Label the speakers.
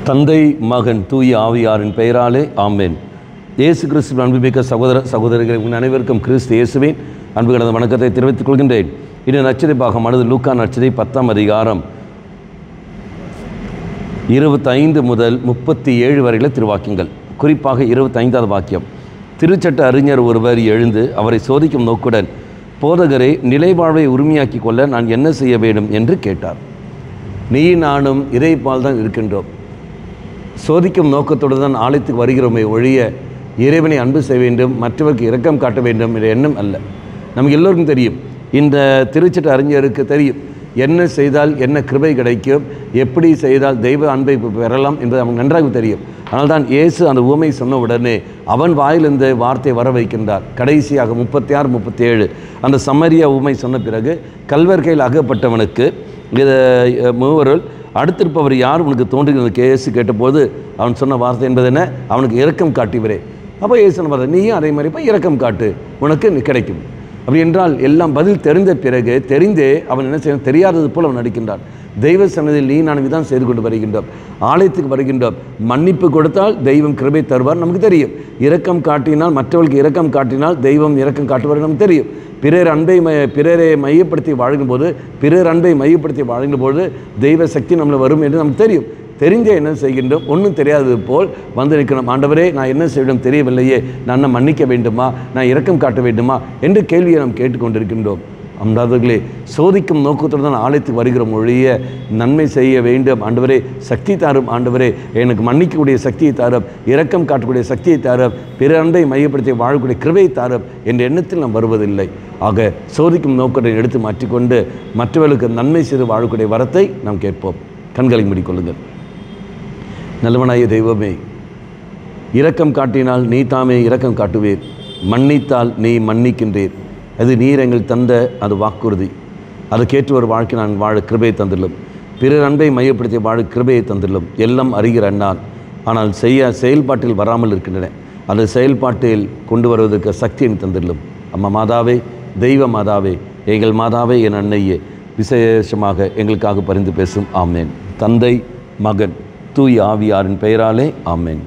Speaker 1: தந்தை மகன் தூய ஆவியாரின் பெயராலே ஆமென். இயேசு கிறிஸ்துவின் அன்புமிக்க சகோதர சகோதரிகளை உங்கள் அனைவருக்கும் கிறிஸ்து இயேசுவின் அன்பு கடந்த வணக்கத்தை தெரிவித்துக் கொள்கின்றேன். இது நற்செய்தி பாகமானது லூக்கா நற்செய்தி 10ஆம் அதிகாரம் 25 முதல் 37 வரையில திருவாக்கியங்கள். குறிப்பாக 25வது வாக்கியம். திருச்சட்ட அறிஞர் ஒருவர் எழுந்து அவரை சோதிக்கும் நோக்குடன், போதகரே, நிலைவாழ்வை உரிமையாக்கி கொள்ள நான் என்ன செய்ய வேண்டும் என்று கேட்டார். நீ நானும் இறைப்பால் தான் இருக்கின்றோம். சோதிக்கும் நோக்கத்தோடு தான் ஆலயத்துக்கு வருகிறோமே ஒழிய இறைவனை அன்பு செய்ய வேண்டும், மற்றவருக்கு இரக்கம் காட்ட வேண்டும் என்ற எண்ணம் அல்ல. நமக்கு எல்லோருக்கும் தெரியும், இந்த திருச்சட்ட அறிஞருக்கு தெரியும் என்ன செய்தால் என்ன கிருபை கிடைக்கும், எப்படி செய்தால் தெய்வ அன்பை பெறலாம் என்பது அவனுக்கு நன்றாக தெரியும். ஆனால் தான் இயேசு அந்த உவமை சொன்ன உடனே அவன் வாயிலிருந்து வார்த்தை வர வைக்கின்றார். கடைசியாக 36, 37 அந்த சமரியா உவமை சொன்ன பிறகு கல்வர்கையில் அகப்பட்டவனுக்கு இதை மூவருள் அடுத்திருப்பவர் யார் உனக்கு தோன்றுகிறது இயேசு கேட்டபோது அவன் சொன்ன வார்த்தை என்பது என்ன? அவனுக்கு இரக்கம் காட்டுவரே. அப்போ இயேசு சொன்ன நீயும் அதே மாதிரி இப்போ இரக்கம் காட்டு, உனக்கு கிடைக்கும். அப்படி என்றால் எல்லாம் பதில் தெரிந்த பிறகு தெரிந்தே அவன் என்ன செய்ய தெரியாதது போல் அவன் நடிக்கின்றான். தெய்வ சன்னதியில் நீ நான் விதான் செய்து கொண்டு வருகின்றோம், ஆலயத்துக்கு வருகின்றோம். மன்னிப்பு கொடுத்தால் தெய்வம் கிருபை தருவார் நமக்கு தெரியும். இரக்கம் காட்டினால், மற்றவர்களுக்கு இரக்கம் காட்டினால் தெய்வம் இரக்கம் காட்டுவார் நமக்கு தெரியும். பிறரை மையப்படுத்தி வாழும்போது, பிறர் அன்பை மையப்படுத்தி வாழும்போது தெய்வ சக்தி நம்மளை வரும் என்று நமக்கு தெரியும். தெரிஞ்சே என்ன செய்கின்றோம்? ஒன்றும் தெரியாதது போல் வந்து நிற்கணும். ஆண்டவரே, நான் என்ன செய்யணும் தெரியவில்லையே, நான் மன்னிக்க வேண்டுமா, நான் இரக்கம் காட்ட வேண்டுமா என்று கேள்வியை நாம் கேட்டுக்கொண்டிருக்கின்றோம். அம்மாதவர்களே, சோதிக்கும் நோக்கத்தோடு தான் ஆலயத்துக்கு வருகிறோம் ஒழிய நன்மை செய்ய வேண்டும். ஆண்டவரே சக்தி தாரும், ஆண்டவரே எனக்கு மன்னிக்கக்கூடிய சக்தியை தாரும், இரக்கம் காட்டக்கூடிய சக்தியை தாரும், பிற அன்பை மையப்படுத்தி வாழக்கூடிய கிருபையை தாரும் என்ற எண்ணத்தில் நாம் வருவதில்லை. ஆக சோதிக்கும் நோக்கத்தை எடுத்து மாற்றிக்கொண்டு மற்றவர்களுக்கு நன்மை செய்து வாழக்கூடிய வரத்தை நாம் கேட்போம். கண்களை மூடிக்கொள்ளுங்கள். நல்லவனாய தெய்வமே, இரக்கம் காட்டினால் நீ தாமே இரக்கம் காட்டுவீர், மன்னித்தால் நீ மன்னிக்கின்றீர். அது நீர் எங்கள் தந்த அது வாக்குறுதி. அதுக்கேற்று ஒரு வாழ்க்கை நான் வாழ கிருபையை தந்துள்ளோம். பிறர் அன்பை மையப்படுத்தி வாழ கிருபையை தந்துள்ளோம். எல்லாம் அறிகிற அண்ணால், ஆனால் செயல்பாட்டில் வராமல் இருக்கின்றன. அந்த செயல்பாட்டில் கொண்டு வருவதற்கு சக்தியை தந்துள்ளோம். அம்மா மாதாவே, தெய்வ மாதாவே, எங்கள் மாதாவே, என் அன்னையே, விசேஷமாக எங்களுக்காக பரிந்து பேசும். ஆமேன். தந்தை மகன் தூய ஆவியாரின் பெயராலே ஆமேன்.